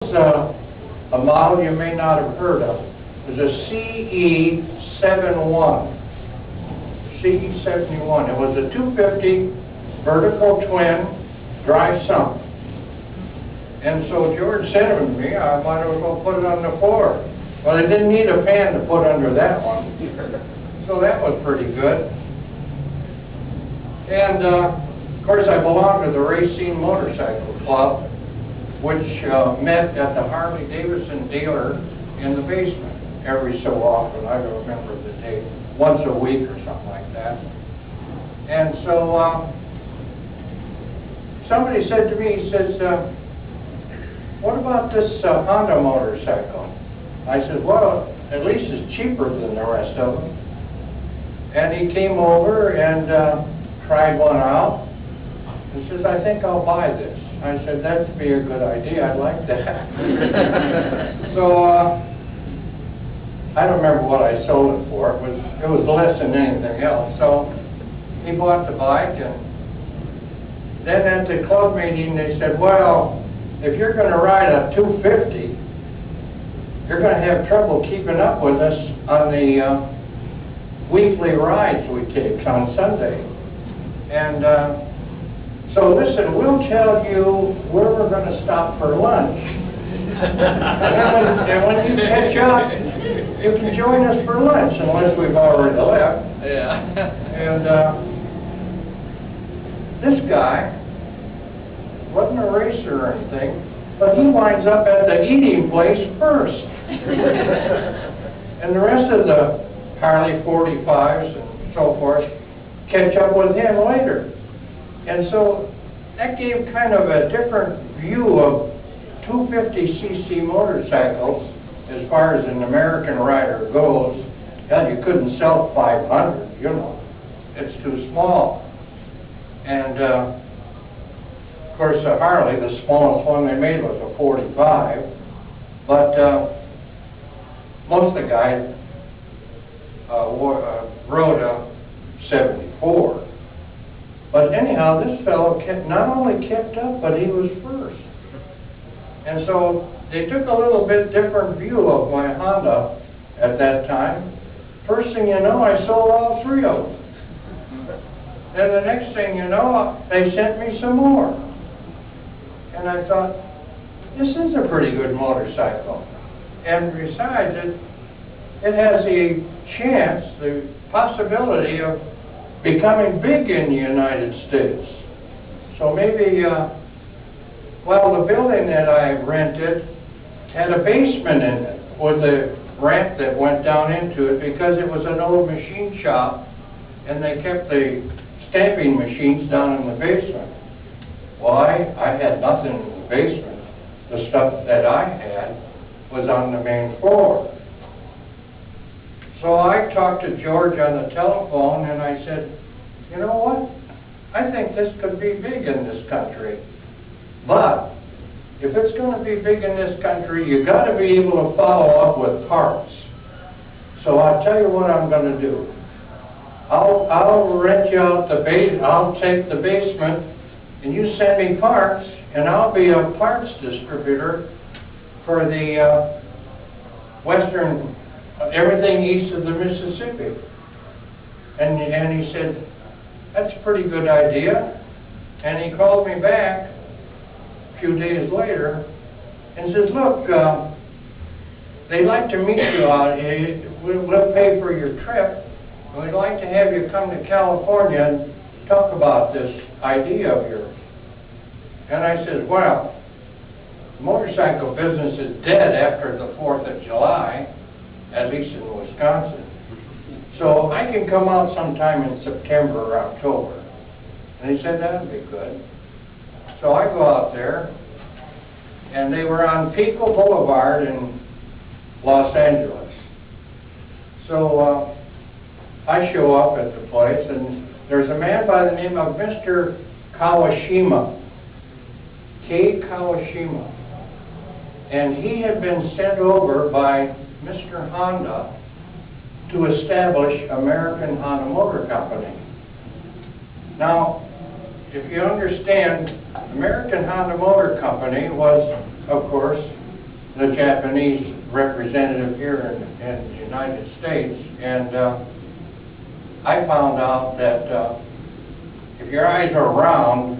is a model you may not have heard of. It was a CE71. CE71. It was a 250 vertical twin dry sump. And so George said to me, I might as well put it on the floor. Well, they didn't need a pan to put under that one. So that was pretty good. And of course I belong to the Racine Motorcycle Club, which met at the Harley-Davidson dealer in the basement every so often. I don't remember the date, once a week or something like that. And so somebody said to me, he says, what about this Honda motorcycle? I said, well, at least it's cheaper than the rest of them. And he came over and tried one out. He says, I think I'll buy this. I said, that'd be a good idea. I'd like that. So I don't remember what I sold it for. It was less than anything else. So he bought the bike, and then at the club meeting they said, well, if you're going to ride a 250, you're going to have trouble keeping up with us on the weekly rides we take on Sunday. And so listen, we'll tell you where we're going to stop for lunch. and when you catch up, you can join us for lunch, unless we've already left. Yeah. And this guy wasn't a racer or anything, but he winds up at the eating place first. And the rest of the Harley 45s and so forth catch up with him later. And so that gave kind of a different view of 250cc motorcycles as far as an American rider goes. Hell, you couldn't sell 500, you know. It's too small. And of course, the Harley, the smallest one they made was a 45. But most of the guys rode a 74. But anyhow, this fellow not only kept up, but he was first. And so they took a little bit different view of my Honda at that time. First thing you know, I sold all three of them. And the next thing you know, they sent me some more. And I thought, this is a pretty good motorcycle. And besides, it has the chance, the possibility of becoming big in the United States. So maybe, well, the building that I rented had a basement in it with a ramp that went down into it because it was an old machine shop, and they kept the stamping machines down in the basement. Well, I had nothing in the basement. The stuff that I had was on the main floor. So I talked to George on the telephone, and I said, you know what? I think this could be big in this country. But if it's going to be big in this country, you've got to be able to follow up with parts. So I'll tell you what I'm going to do. I'll rent you out the base. I'll take the basement, and you send me parts, and I'll be a parts distributor for the western, everything east of the Mississippi. And he said, that's a pretty good idea. And he called me back a few days later and says, look, they'd like to meet you out here. We'll pay for your trip. And we'd like to have you come to California and talk about this idea of yours. And I said, well, the motorcycle business is dead after the 4th of July, at least in Wisconsin. So I can come out sometime in September or October. And he said, that'd be good. So I go out there, and they were on Pico Boulevard in Los Angeles. So I show up at the place, and there's a man by the name of Mr. Kawashima, K. Kawashima. And he had been sent over by Mr. Honda to establish American Honda Motor Company. Now, if you understand, American Honda Motor Company was, of course, the Japanese representative here in the United States, and I found out that if your eyes are round,